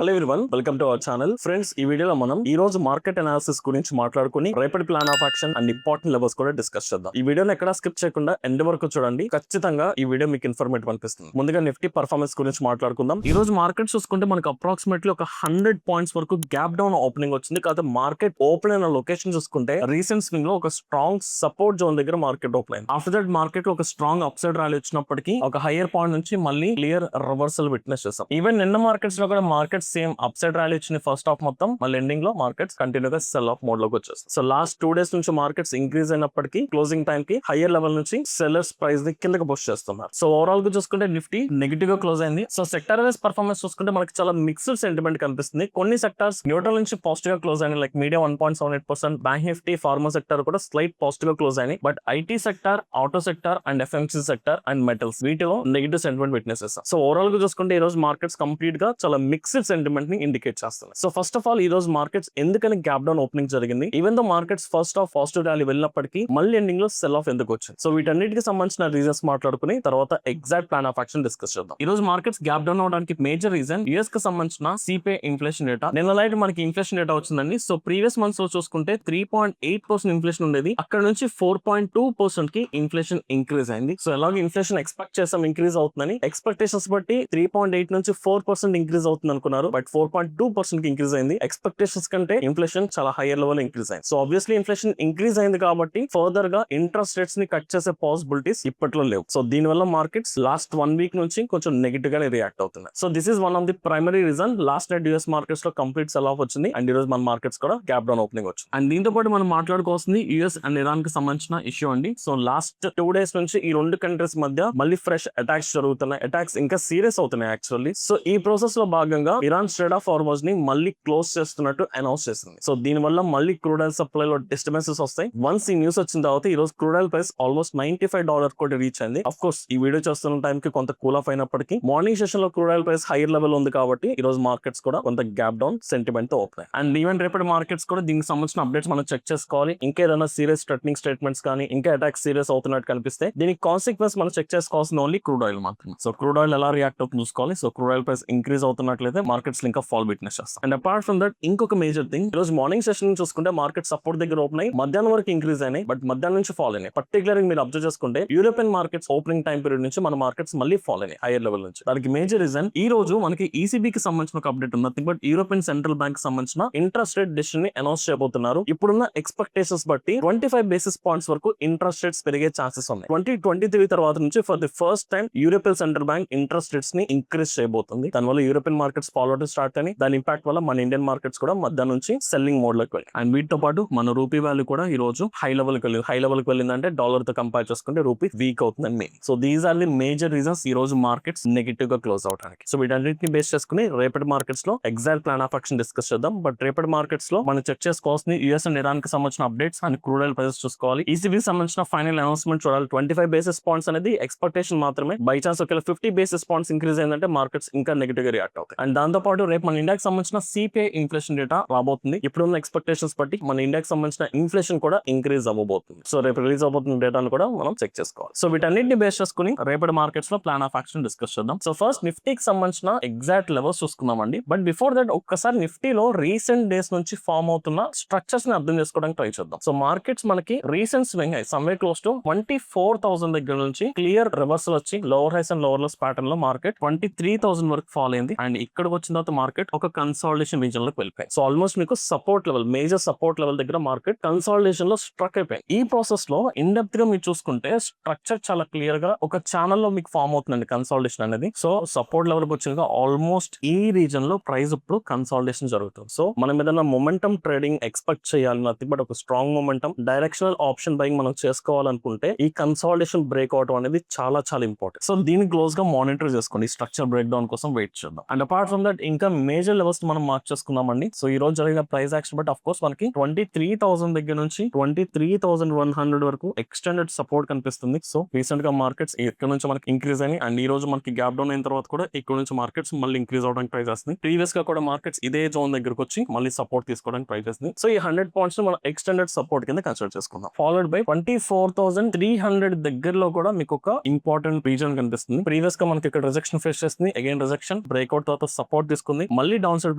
Hello everyone, welcome to our channel. Friends, ఈ వీడియోలో మనం ఈ రోజు మార్కెట్ అనాలిసిస్ గురించి మాట్లాడుకుని రేపటి plan of action and important levels కూడా డిస్కస్ చేద్దాం. ఈ వీడియోని ఎక్కడా స్కిప్ చేయకుండా ఎండ్ వరకు చూడండి. ఖచ్చితంగా ఈ వీడియో మీకు ఇన్ఫర్మేటివ్ అనిపిస్తుంది. ముందుగా నిఫ్టీ పర్ఫార్మెన్స్ గురించి మాట్లాడుకుందాం. ఈ రోజు మార్కెట్ చూసుకుంటే మనకు అప్రాక్సిమేట్లీ ఒక 100 పాయింట్స్ వరకు గ్యాప్ డౌన్ ఓపెనింగ్ వచ్చింది. కాకపోతే మార్కెట్ ఓపెన్ అయిన లొకేషన్ చూసుకుంటే రీసెంట్ స్వింగ్ లో ఒక స్ట్రాంగ్ సపోర్ట్ జోన్ దగ్గర మార్కెట్ ఓపెన్ అయింది. ఆఫ్టర్ దట్ మార్కెట్ లో ఒక స్ట్రాంగ్ అప్ సైడ్ ర్యాలీ వచ్చినప్పటికీ ఒక హైయర్ పాయింట్ నుంచి మళ్ళీ క్లియర్ రివర్సల్ విట్నెస్ చేస్తాం. ఈవెన్ నిన్న మార్కెట్స్ లో కూడా market same up side rally వచ్చింది ఫస్ట్ హాఫ్ మొత్తం. మళ్ళీ ఎండింగ్ లో మార్కెట్స్ కంటిన్యూగా సెల్ ఆఫ్ మోడ్ లోకి వచ్చేస్తుంది. సో లాస్ట్ 2 days నుంచి మార్కెట్స్ ఇంక్రీజ్ అయినప్పటికీ క్లోజింగ్ టైం కి హైయర్ లెవెల్ నుంచి సెల్లర్స్ ప్రైస్ ని కిందకి పుష్ చేస్తున్నారు. సో ఓవరాల్ గా చూసుకుంటే నిఫ్టీ నెగిటివ్ గా క్లోజ్ అయింది. సో సెక్టర్ వైస్ పర్ఫార్మెన్స్ చూసుకుంటే మనకి చాలా మిక్స్డ్ సెంటిమెంట్ కనిపిస్తుంది. కొన్ని సెక్టార్స్ న్యూట్రల్ నుంచి పాజిటివ్ గా క్లోజ్ అయినాయి. Like media 1.78%, bank Nifty, pharma sector కూడా స్లైట్ పాజిటివ్ గా క్లోజ్ అయినాయి. But IT sector, auto sector and FMC sector and metals వీటిలో నెగిటివ్ సెంటిమెంట్ విట్నెస్ చేస్తాం. సో ఓవరాల్ గా చూసుకుంటే ఈ రోజు మార్కెట్స్ కంప్లీట్ గా చాలా మిక్స్డ్ సెంటిమెంట్ ని ఇండికేట్ చేస్తుంది. సో ఫస్ట్ ఆఫ్ ఆల్ ఈ రోజు మార్కెట్స్ ఎందుకని గ్యాప్ డౌన్ ఓపెనింగ్ జరిగింది, even though markets first half positive rally వెళ్ళినప్పటికీ మళ్ళీ ఎండింగ్ లో సెల్ ఆఫ్ ఎందుకు వచ్చింది, సో వీటన్నిటికి సంబంధించిన రీజన్స్ మాట్లాడుకుని తర్వాత exact plan of action discuss చేద్దాం. ఈ రోజు మార్కెట్స్ గ్యాప్ డౌన్ అవడానికి మేజర్ రీజన్ యుఎస్ కి సంబంధించిన సిపిఐ ఇన్ఫ్లేషన్ డేటా. నిన్న నైట్ మనకి ఇన్ఫ్లేషన్ డేటా వచ్చిందండి. సో ప్రీవియస్ మంత్స్ లో చూసుకుంటే 3.8% ఇన్ఫ్లేషన్ ఉండేది, అక్కడ నుంచి 4.2% కి ఇన్ఫ్లేషన్ ఇంక్రీజ్ అయింది. సో ఎలాగో ఇన్ఫ్లేషన్ ఎక్స్పెక్ట్ చేసాం ఇంక్రీజ్ అవుతుందని, ఎక్స్పెక్టేషన్స్ బట్టి 3.8 నుంచి 4% ఇంక్రీజ్ అవుతుంది అనుకున్నారు. బట్ 4.2% కి ఇంక్రీజ్ అయింది. ఎక్స్పెక్టేషన్స్ కంటే ఇన్ఫ్లేషన్ చాలా హైయర్ లెవెల్ ఇంక్రీజ్ అయింది. సో ఆబ్వియస్లీ ఇన్ఫ్లేషన్ ఇంక్రీజ్ అయింది కాబట్టి ఫర్దర్ గా ఇంట్రెస్ట్ రేట్స్ ని కట్ చేసే పాసిబిలిటీస్ ఇప్పట్లో లేవు. సో దీని వల్ల మార్కెట్స్ లాస్ట్ 1 week నుంచి కొంచెం నెగిటివ్ గానే రియాక్ట్ అవుతున్నాయి. So this is one of the primary reason last night US markets లో కంప్లీట్ సెల్ ఆఫ్ వచ్చింది అండ్ ఈ రోజు మన మార్కెట్స్ కూడా గ్యాప్ డౌన్ ఓపెనింగ్ వచ్చింది. అండ్ దీంతో పాటు మనం మాట్లాడుకోవాల్సింది యూఎస్ అండ్ ఇరాన్ కి సంబంధించిన ఇష్యూ అండి. సో లాస్ట్ 2 days నుంచి ఈ రెండు కంట్రీస్ మధ్య మళ్ళీ ఫ్రెష్ అటాక్స్ జరుగుతున్నాయి. అటాక్స్ ఇంకా సీరియస్ అవుతున్నాయి యాక్చువల్లీ. సో ఈ ప్రాసెస్ లో భాగంగా ఇరాన్ స్ట్రైట్ ఆఫ్ హార్మజ్ ని మళ్ళీ క్లోజ్ చేస్తున్నట్టు అనౌన్స్ చేసింది. సో దీని వల్ల మళ్ళీ క్రూడ్ ఆయిల్ సప్లై లో డిస్టర్బెన్సెస్ వస్తాయి. వన్స్ ఈ న్యూస్ వచ్చిన తర్వాత ఈ రోజు క్రూడ్ ఆయిల్ ప్రైస్ ఆల్మోస్ట్ $95 కూడా రీచ్ అయింది. అఫ్ కోర్స్ ఈ వీడియో చేస్తున్న టైం కి కొంత కూల్ ఆఫ్ అయినప్పటికీ మార్నింగ్ సెషన్ లో crude oil price higher level ఉంది కాబట్టి ఈ రోజు మార్కెట్స్ కూడా కొంత గ్యాప్ డౌన్ సెంటిమెంట్ తో ఓపెన్. అండ్ ఈవెన్ రేపటి మార్కెట్స్ కూడా దీనికి సంబంధించిన అప్డేట్స్ మనం చెక్ చేసుకోవాలి. ఇంకా ఏదైనా సీరియస్ థ్రెటనింగ్ స్టేట్మెంట్స్ కానీ ఇంకా అటాక్స్ సీరియస్ అవుతున్నట్టు కనిపిస్తే దీనికి కాన్సిక్వెన్స్ మనం చెక్ చేసుకోవాల్సిన ఓన్లీ క్రూడ్ ఆయిల్ మాత్రం. సో క్రూడ్ ఆయిల్ ఎలా రియాక్ట్ అవుతుంది చూసుకోవాలి. So crude oil price increase అవుతున్నట్లయితే మార్కెట్స్ ఇంకా ఫాల్ విట్నెస్ చేస్తాం. అండ్ అపార్ట్ ఫ్రమ్ దట్ ఇంకొక మేజర్ థింగ్, ఈ రోజు మార్నింగ్ సెషన్ చూసుకుంటే మార్కెట్ సపోర్ట్ దగ్గర ఓపెన్ అయ్యి మధ్యాహ్నం వరకు ఇంక్రీజ్ అయినాయి. బట్ మధ్యాహ్నం నుంచి ఫాల్ అయినాయి. పర్టికులర్ మీరు అబ్జర్వ్ చేసుకుంటే European markets opening time period నుంచి మన మార్కెట్స్ మళ్ళీ ఫాల్ అయినాయి హైయర్ లెవెల్ నుంచి. దానికి మేజర్ రీజన్ ఈ రోజు మనకి ఈసీబీకి సంబంధించిన ఒక అప్డేట్ ఉంది. Nothing but European central bank సంబంధించిన ఇంట్రెస్ట్ రేట్ డిసిషన్ ని అనౌన్స్ చేయబోతున్నారు. ఇప్పుడున్న ఎక్స్పెక్టేషన్స్ బట్టి 25 basis points వరకు ఇంట్రెస్ట్ రేట్స్ పెరిగే ఛాన్సెస్ ఉన్నాయి. 2023 తర్వాత నుంచి for the first time European central bank interest rates ని ఇంక్రీజ్ చేయబోతుంది. దానివల్ల యూరోపియన్ మార్కెట్స్ ఫాల్ అవడం స్టార్ట్ అని, దాని ఇంపాక్ట్ వల్ల మన ఇండియన్ మార్కెట్స్ కూడా మధ్యాహ్నం నుంచి సెల్లింగ్ మోడ్ లోకి వెళ్ళి అండ్ వీటితో పాటు మన రూపీ వాల్యూ కూడా ఈ రోజు హై లెవెల్ కి వెళ్ళింది. హై లెవెల్ కి వెళ్ళిందంటే డాలర్ తో కంపేర్ చేసుకుంటే రూపీ వీక్ అవుతుందని main. So these are the major reasons ఈ రోజు మార్కెట్స్ నెగిటివ్ గా క్లోజ్ అవడానికి. సో వీటన్నిటిని బేస్ చేసుకుని రేపటి మార్కెట్స్ లో exact plan of action discuss చేద్దాం. బట్ రేపటి మార్కెట్స్ లో మనం చెక్ చేసుకోవాల్సింది యూఎస్ అండ్ ఇరాన్ కి సంబంధించిన updates and crude oil prices చూసుకోవాలి. ఈసీబీ సంబంధించిన ఫైనల్ అనౌన్స్మెంట్ చూడాలి. 25 basis points అనేది ఎక్స్పెక్టేషన్ మాత్రమే. బై ఛాన్స్ ఒకవేళ 50 basis points ఇంక్రీజ్ అయిందంటే మార్కెట్స్ ఇంకా నెగిటివ్ గా రియాక్ట్ అవుతాయి. అండ్ దాంతో పాటు రేపు మన ఇండియాకి సంబంధించిన సిపిఐ ఇన్ఫ్లేషన్ డేటా రాబోతుంది. ఇప్పుడున్న ఎక్స్పెక్టేషన్స్ బట్టి మన ఇండియాకి సంబంధించిన ఇన్ఫ్లేషన్ కూడా ఇంక్రీజ్ అవ్వబోతుంది. సో రేపు రిలీజ్ అవబోతున్న డేటాను కూడా మనం చెక్ చేసుకోవాలి. సో వీటన్నిటిని బేస్ చేసుకుని రేపటి మార్కెట్స్ లో ప్లాన్ ఆఫ్ యాక్షన్ డిస్కస్ చేద్దాం. సో ఫస్ట్ నిఫ్టీకి సంబంధించిన ఎగ్జాక్ట్ లెవెల్స్ చూసుకుందామండి. బట్ బిఫోర్ దట్ ఒక్కసారి నిఫ్టీలో రీసెంట్ డేస్ నుంచి ఫామ్ అవుతున్న స్ట్రక్చర్స్ ని అర్థం చేసుకోవడానికి ట్రై చేద్దాం. సో మార్కెట్స్ మనకి recent swing high someway close to 24,000 దగ్గర నుంచి క్లియర్ రివర్సల్ వచ్చి lower highs and lower lows pattern లో మార్కెట్ 23,000 వరకు ఫాల్ అయింది. అండ్ ఇక్కడికి వచ్చిన తర్వాత మార్కెట్ ఒక కన్సాలిడేషన్ రీజన్ లోకి వెళ్ళిపోయింది. సో ఆల్మోస్ట్ మీకు support level, major support level దగ్గర మార్కెట్ కన్సాలిడేషన్ లో స్ట్రక్ అయిపోయింది. ఈ ప్రాసెస్ లో ఇన్ డెప్త్ గా మీరు చూసుకుంటే స్ట్రక్చర్ చాలా క్లియర్ గా ఒక ఛానల్ లో మీకు ఫామ్ అవుతుందండి కన్సాలిడేషన్ అనేది. సో సపోర్ట్ లెవెల్ వచ్చిన ఆల్మోస్ట్ ఈ రీజన్ లో ప్రైస్ ఇప్పుడు కన్సాలిడేషన్ జరుగుతుంది. సో మనం ఏదైనా మొమెంటం ట్రేడింగ్ ఎక్స్పెక్ట్ చేయాలి, నథింగ్ బట్ ఒక strong momentum directional option buying మనం చేసుకోవాలనుకుంటే ఈ కన్సాలిడేషన్ బ్రేక్ అవుట్ అనేది చాలా చాలా ఇంపార్టెంట్. సో దీన్ని క్లోజ్ గా మానిటర్ చేసుకోండి. స్ట్రక్చర్ బ్రేక్ డౌన్ కోసం వెయిట్ చేద్దాం. అండ్ అపార్ట్ ఫ్రమ్ దట్ ఇంకా మేజర్ లెవెల్స్ మనం మార్క్ చేసుకుందామండి. సో ఈ రోజు జరిగిన price action but of course మనకి 23,000 దగ్గర నుంచి 23,100 వరకు ఎక్స్టెండెడ్ సపోర్ట్ కనిపిస్తుంది. సో రీసెంట్ గా మార్కెట్స్ ఇక్కడ నుంచి మనకి ఇంక్రీజ్ అయినాయి అండ్ ఈ రోజు మనకి గ్యాప్ డౌన్ అయిన తర్వాత కూడా ఇక్కడ నుంచి మార్కెట్స్ మళ్ళీ ఇంక్రీజ్ అవడానికి ట్రై చేస్తుంది. ప్రీవియస్ గా కూడా మార్కెట్స్ ఇదే జోన్ దగ్గరకు వచ్చి మళ్ళీ సపోర్ట్ తీసుకోవడానికి ట్రై చేస్తుంది. సో ఈ 100 పాయింట్స్ మనం ఎక్స్టెండెడ్ సపోర్ట్ కింద కన్సిడర్ చేసుకుందాం. ఫాలోడ్ బై 24,300 దగ్గరలో కూడా మీకు ఒక ఇంపార్టెంట్ రీజన్ కనిపిస్తుంది. ప్రీవియస్ గా మనకి ఇక్కడ రిజెక్షన్ ఫేస్ చేస్తుంది, అగైన్ రిజెక్షన్ బ్రేక్అవుట్ తర్వాత సపోర్ట్ తీసుకుంది, మళ్ళీ డౌన్ సైడ్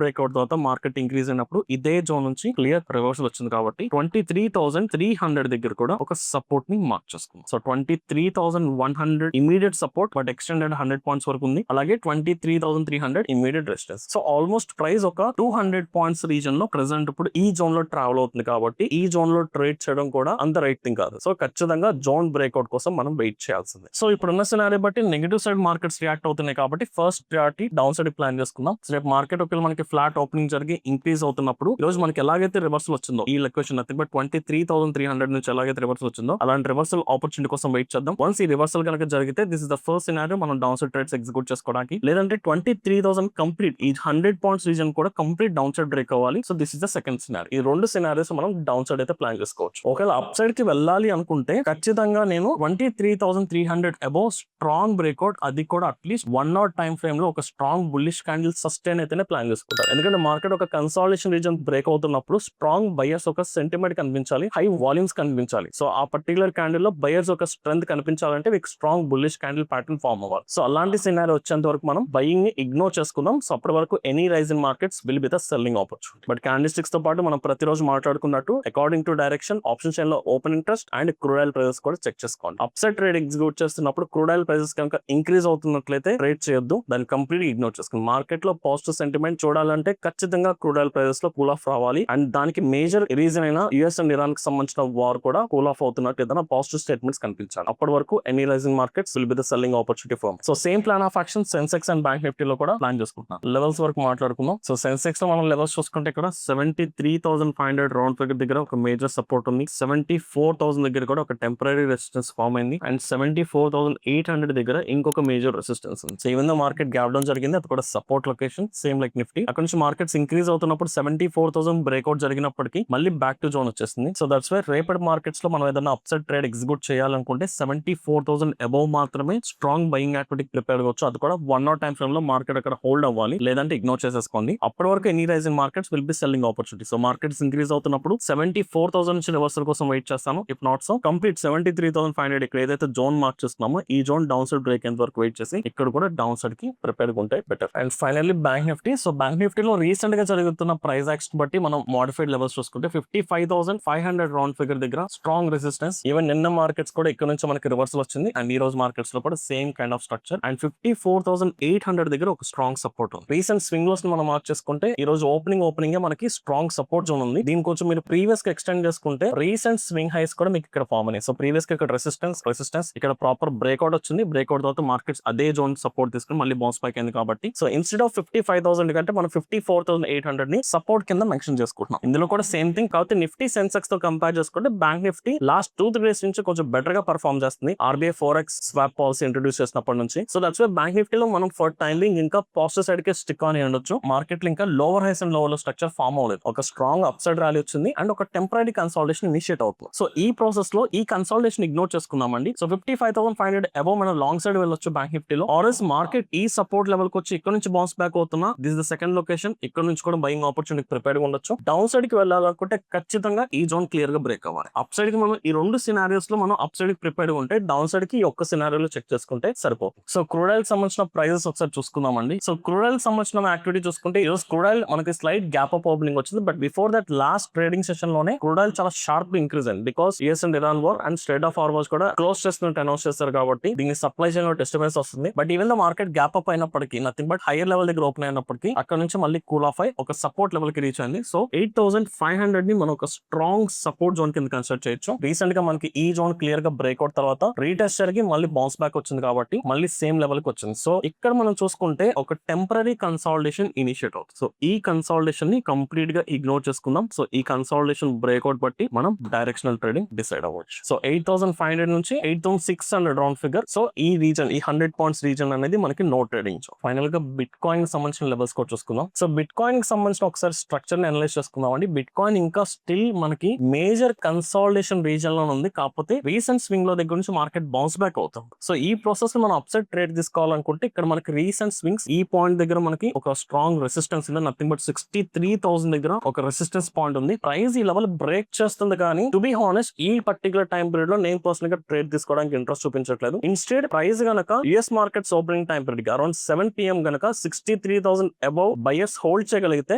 బ్రేక్అవుట్ తర్వాత మార్కెట్ ఇంక్రీజ్ అయినప్పుడు ఇదే జోన్ నుంచి క్లియర్ రివర్సల్ వచ్చింది కాబట్టి 23,300 దగ్గర కూడా ఒక సపోర్ట్ ని మార్క్ చేసుకుంది. So 23,100 immediate support, but extended 100 points వరకు ఉంది. అలాగే 23,300 immediate resistance. So almost price ఒక 200 పాయింట్స్ రీజన్ లో ప్రెసెంట్ ఇప్పుడు ఈ జోన్ లో ట్రావెల్ అవుతుంది కాబట్టి ఈ జోన్ లో ట్రేడ్ చేయడం కూడా అంత రైట్ థింగ్ కాదు. సో ఖచ్చితంగా జోన్ బ్రేక్అవుట్ కోసం మనం వెయిట్ చేయాల్సింది. సో ఇప్పుడున్న సినారీ బట్టి నెగటివ్ సైడ్ మార్కెట్స్ రియాక్ట్ అవుతున్నాయి కాబట్టి first priority down side plan చేసుకుందాం. రేపు మార్కెట్ ఒకవేళ మనకి ఫ్లాట్ ఓపెనింగ్ జరిగి ఇంక్రీజ్ అవుతున్నప్పుడు ఈ రోజు మనకి ఎలాగైతే రివర్సల్ వచ్చిందో ఈ లొకేషన్ నథింగ్ బట్ 23,300 నుంచి ఎలాగైతే రివర్సల్ వచ్చిందో అలాంటి రివర్సల్ ఆపర్చునిటీ కోసం వెయిట్ చేద్దాం. వన్స్ ఈ రివర్సల్ కనుక జరిగితే this is the first scenario మనం డౌన్ సైడ్ ట్రేడ్స్ ఎగ్జిక్యూట్ చేసుకోవడానికి. లేదంటే 23,000 కంప్లీట్ ఈ 100 పాయింట్స్ రీజన్ కూడా కంప్లీట్ డౌన్ సైడ్ బ్రేక్ అవ్వాలి. So this is the second scenario. ఈ రెండు సినారియోస్ మనం డౌన్ సైడ్ అయితే ప్లాన్ చేసుకోవచ్చు. ఒకవేళ అప్ సైడ్ కి వెళ్ళాలి అనుకుంటే ఖచ్చితంగా నేను 23,300 అబౌవ్ స్ట్రాంగ్ బ్రేక్అవుట్, అది కూడా అట్లీస్ట్ 1 అవర్ టైం ఫ్రేమ్ లో ఒక స్ట్రాంగ్ బుల్లిష్ క్యాండిల్ సస్టైన్ అయితేనే ప్లాన్ చేసుకుంటారు. ఎందుకంటే మార్కెట్ ఒక కన్సాలిడేషన్ రీజన్ బ్రేక్ అవుతున్నప్పుడు స్ట్రాంగ్ బయర్స్ ఒక సెంటిమెంట్ కనిపించాలి, హై వాల్యూమ్స్ కనిపించాలి. సో ఆ పర్టికులర్ క్యాండిల్ లో బయర్స్ ఒక స్ట్రెంత్ కనిపించాలంటే మీకు strong bullish candle pattern form అవ్వాలి. సో అలాంటి సినారియో వచ్చేంత వరకు మనం బయింగ్ ని ఇగ్నోర్ చేసుకుందాం. సో అప్పటి వరకు any rise in markets will be the selling opportunity. But candlesticks తో పాటు మనం ప్రతిరోజు మాట్లాడుకున్నట్టు according to direction option chain లో open interest and crude oil prices కూడా చెక్ చేసుకోండి. అప్సైడ్ ట్రేడ్ ఎగ్జిక్యూట్ చేస్తున్నప్పుడు క్రూడ్ ఆయిల్ ప్రైసెస్ కనుక ఇంక్రీజ్ అవుతున్నట్లయితే ట్రేడ్ చేయొద్దు, దాన్ని కంప్లీట్ ఇగ్నోర్ చేసుకోండి. మార్కెట్ లో పాజిటివ్ సెంటిమెంట్ చూడాలంటే ఖచ్చితంగా క్రూడ్ ఆయిల్ ప్రైసెస్ లో కూల్ ఆఫ్ రావాలి. అండ్ దానికి మేజర్ రీజన్ అయిన యుఎస్ అండ్ ఇరాన్ కి సంబంధించిన వార్ కూడా కూల్ ఆఫ్ అవుతున్నట్టు ఏదైనా పాజిటివ్ స్టేట్మెంట్స్ కనిపించాలి. అప్పటి వరకు any rising markets will be the selling opportunity for. So same plan of action Sensex and Bank Nifty లో కూడా ప్లాన్ చేసుకుంటున్నాం. లెవెల్స్ వరకు మాట్లాడుకుందాం. సో సెన్సెక్స్ లో మనం లెవెల్స్ చూసుకుంటే ఇక్కడ 73,500 రౌండ్ ఫిగర్ దగ్గర ఒక మేజర్ సపోర్ట్ ఉంది. 74,000 దగ్గర కూడా ఒక టెంపరీ రెసిస్టెన్స్ ఫామ్ అయింది. అండ్ 74,800 దగ్గర ఇంకొక మేజర్ రెసిస్టెన్స్ ఉంది. So even though market gap down జరిగింది, అది కూడా support location same like Nifty. అక్కడ నుంచి మార్కెట్స్ ఇంక్రీజ్ అవుతున్నప్పుడు 74,000 బ్రేక్అవుట్ జరిగినప్పటికీ మళ్ళీ బ్యాక్ టు జోన్ వచ్చేసింది. సో దట్స్ వై రేపటి మార్కెట్స్ లో మనం ఏదైనా అప్సైడ్ ట్రేడ్ ఎగ్జిక్యూట్ చేయాలనుకుంటే 74,000 అబౌవ్ మాత్రమే స్ట్రాంగ్ బయింగ్ యాక్టివిటీ ప్రిపేర్ అవ్వచ్చు. అది కూడా 1 అవర్ టైం ఫ్రేమ్ లో మార్కెట్ అక్కడ హోల్డ్ అవ్వాలి, లేదంటే ఇగ్నోర్ చేసేసుకోండి. అప్పటి వరకు any rise in markets will be selling opportunity. So markets increase అవుతున్నప్పుడు 74,000 నుంచి రివర్సల్ కోసం వెయిట్ చేస్తాను. ఇఫ్ నాట్ సో కంప్లీట్ 73,500 ఇక్కడ ఏదైతే జోన్ మార్క్ చేస్తున్నామో ఈ జోన్ డౌన్ సైడ్ బ్రేక్ ఎంత వరకు వెయిట్ చేసి ఇక్కడ కూడా డౌన్ సైడ్ కి ప్రిపేర్ ఉంటే better. And finally bank Nifty. So bank నిఫ్టీలో రీసెంట్ గా జరుగుతున్న ప్రైస్ యాక్షన్ బట్టి మనం మోడిఫైడ్ లెవెల్స్ చూసుకుంటే 55,500 రౌండ్ ఫిగర్ దగ్గర స్ట్రాంగ్ రెసిస్టెన్స్. ఈవెన్ నిన్న మార్కెట్స్ కూడా ఇక్కడ నుంచి మనకి రివర్సల్ వచ్చింది. అండ్ ఈ రోజు మార్కెట్స్ లో కూడా same kind of structure. And 54,800 దగ్గర ఒక స్ట్రాంగ్ సపోర్ట్ ఉంది. రీసెంట్ స్వింగ్ లోస్ మనం మార్క్ చేసుకుంటే ఈ రోజు ఓపెనింగ్ మనకి స్ట్రాంగ్ సపోర్ట్ జోన్ ఉంది. దీని కొంచెం మీరు ప్రీవియస్ గా ఎక్స్టెండ్ చేసుకుంటే రీసెంట్ స్వింగ్ హైస్ కూడా మీకు ఇక్కడ ఫామ్ అయినాయి. సో ప్రీవియస్ గా ఇక్కడ రెసిస్టెన్స్ ఇక్కడ ప్రాపర్ బ్రేక్అవుట్ వచ్చింది. బ్రేక్అవుట్ తర్వాత మార్కెట్స్ అదే జోన్ సపోర్ట్ తీసుకుని మళ్ళీ బౌన్స్ బ్యాక్ అయింది కాబట్టి సో ఇన్స్టెడ్ ఆఫ్ 55,000 కంటే మనం 54,800 ని సపోర్ట్ కింద మెన్షన్ చేసుకుంటున్నాం. ఇందులో కూడా సేమ్ థింగ్. కాబట్టి నిఫ్టీ సెన్సెక్స్ తో కంపేర్ చేసుకుంటే బ్యాంక్ నిఫ్టీ లాస్ట్ 2-3 డేస్ నుంచి కొంచెం బెటర్ గా పర్ఫార్మ్ చేస్తుంది. RBI 4x swap policy introduce చేసినప్పటి నుంచి. సో దట్స్ వై బ్యాంక్ నిఫ్టీలో మనం ఫర్ టైమింగ్ ఇంకా పాజిటివ్ సైడ్ కి స్టిక్ ఆన్ ఉండొచ్చు. మార్కెట్ లో ఇంకా lower highs and lower low structure form అవ్వలేదు. ఒక స్ట్రాంగ్ అప్ సైడ్ ర్యాలీ వచ్చింది అండ్ ఒక టెంపరీ కన్సాలిడేషన్ ఇనిషియేట్ అవుతుంది. సో ఈ ప్రాసెస్ లో ఈ కన్సాలిడేషన్ ఇగ్నోర్ చేసుకున్నామండి. సో 55,500 అబౌవ్ మనం లాంగ్ సైడ్ వెళ్ళొచ్చు బ్యాంక్ నిఫ్టీలో. ఆర్ఎస్ మార్కెట్ ఈ సపోర్ట్ లెవెల్ కి వచ్చి ఇక్కడ నుంచి బౌన్స్ బ్యాక్ అవుతున్నా దిస్ ద సెకండ్ లొకేషన్. ఇక్కడ నుంచి కూడా బయింగ్ ఆపర్చునిటీ ప్రిపేర్ గా ఉండొచ్చు. డౌన్ సైడ్ కి వెళ్ళాలనుకుంటే ఖచ్చితంగా ఈ జోన్ క్లియర్ గా బ్రేక్ అవ్వాలి. అప్ సైడ్ కి మనం ఈ రెండు సినారియోస్ లో మనం అప్ సైడ్ కి ప్రిపేర్ ఉంటే డౌన్ సైడ్ కి ఒక్క సినారియోలో చెక్ చేసుకుంటే సరిపోతుంది. సో క్రూడ్ ఆయిల్ సంబంధించిన ప్రైజెస్ ఒకసారి చూసుకుందామండి. సో క్రూడ్ ఆయిల్ సంబంధించిన యాక్టివిటీ చూసుకుంటే ఈ రోజు క్రూడ్ ఆయిల్ మనకి స్లైట్ గ్యాప్ అప్ ఓపెనింగ్ వచ్చింది. But before that last trading session లోనే క్రూడ్ ఆయిల్ చాలా షార్ప్ ఇంక్రీజ్ అయింది. Because US and Iran war and straight of Hormuz కూడా క్లోజ్ చేస్తున్నట్టు అనౌన్స్ చేస్తారు కాబట్టి దీనికి సప్లై చైన్ లో డిస్టర్బెన్స్ వస్తుంది. But even the market gap up అయినప్పటికీ నథింగ్ బట్ హైయర్ లెవెల్ దగ్గర ఓపెన్ అయినప్పటికీ అక్కడ నుంచి మళ్ళీ కూల్ ఆఫ్ అయి ఒక సపోర్ట్ లెవెల్ కి రీచ్ అయింది. సో 8,500 ని మనం ఒక స్ట్రాంగ్ సపోర్ట్ జోన్ కింద కన్సిడర్ చేయొచ్చు. రీసెంట్ గా మనకి ఈ జోన్ క్లియర్ గా బ్రేక్అవుట్ తర్వాత రీటెస్ట్ జరిగి మళ్ళీ బౌన్స్ బ్యాక్ వచ్చింది కాబట్టి మళ్ళీ సేమ్ లెవెల్ కి వచ్చింది. సో ఇక్కడ మనం చూసుకుంటే ఒక టెంపరీ కన్సాలిడేషన్ ఇనిషియేట్ అవుతుంది. సో ఈ కన్సాలిడేషన్ ని కంప్లీట్ గా ఇగ్నోర్ చేసుకుందాం. సో ఈ కన్సాలిడేషన్ బ్రేక్అవుట్ బట్టి మనం డైరెక్షనల్ ట్రేడింగ్ డిసైడ్ అవ్వచ్చు. సో 8,500 నుంచి 8,600 రౌండ్ ఫిగర్. సో ఈ రీజన్ ఈ 100 పాయింట్స్ రీజన్ అనేది మనకి నో ట్రేడింగ్. ఫైనల్ గా బిట్ కాయిన్ సంబంధించిన లెవెల్స్ కూడా చూసుకుందాం. సో బిట్ కాయిన్ కి సంబంధించిన ఒకసారి స్ట్రక్చర్ ని అనలైజ్ చేసుకుందాం అండి. బిట్ కాయిన్ ఇంకా స్టిల్ మనకి మేజర్ కన్సాలిడేషన్ రీజన్ లో ఉంది. కాకపోతే రీసెంట్ స్వింగ్ లో దగ్గర నుంచి మార్కెట్ బౌన్స్ బ్యాక్ అవుతాం. సో ఈ ప్రాసెస్ లో మనం అప్సైడ్ ట్రేడ్ తీసుకోవాలనుకుంటే ఇక్కడ మనకి రీసెంట్ స్వింగ్స్ ఈ పాయింట్ దగ్గర మనకి ఒక స్ట్రాంగ్ రెసిస్టెన్స్ ఉంది. నథింగ్ బట్ 63,000 దగ్గర ఒక రెసిస్టెన్స్ పాయింట్ ఉంది. ప్రైస్ ఈ లెవెల్ బ్రేక్ చేస్తుంది కానీ టు బి హానెస్ట్ ఈ పర్టికులర్ టైం పీరియడ్ లో నేను పర్సనల్ గా ట్రేడ్ తీసుకోవడానికి ఇంట్రెస్ట్ చూపించట్లేదు. ఇన్స్టెడ్ ప్రైస్ గనక US markets opening time period around 7 PM గనక 63,000 అబౌవ్ బయర్స్ హోల్డ్ చేయగలిగితే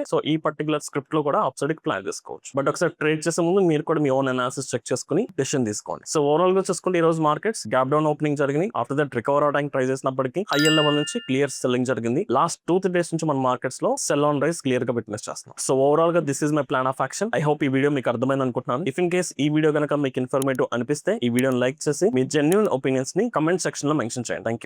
సో ఈ పర్టికులర్ స్క్రిప్ట్ లో కూడా అప్ సైడ్ ప్లాన్ చేసుకోవచ్చు. బట్ ఒకసారి ట్రేడ్ చేసే ముందు మీరు కూడా మీ ఓన్ అనాలిసిస్ చెక్ చేసుకుని డెసిషన్ తీసుకోండి. సో ఓవరాల్ గా చూసుకుంటే ఈ రోజు మార్కెట్స్ గ్యాప్ డౌన్ ఓపెనింగ్ జరిగింది. ఆఫ్టర్ దట్ రికవర్ అవడానికి ట్రై చేసినప్పటికీ హైయర్ లెవెల్ నుంచి క్లియర్ సెల్లింగ్ జరిగింది. లాస్ట్ 2-3 డేస్ నుంచి మన మార్కెట్స్ లో సెల్ ఆన్ రైస్ క్లియర్ గా విట్నెస్ చేస్తున్నాం. సో ఓవరాల్ గా this is my plan of action. I hope ఈ వీడియో మీకు అర్థమైంది అనుకుంటున్నాను. ఇఫ్ ఇన్ కేస్ ఈ వీడియో కనుక మీకు ఇన్ఫర్మేటివ్ అనిపిస్తే ఈ వీడియోని లైక్ చేసి మీ జెన్యూన్ ఒపీనియన్స్ ని కమెంట్ సెక్షన్ లో మెన్షన్ చేయండి. Thank you.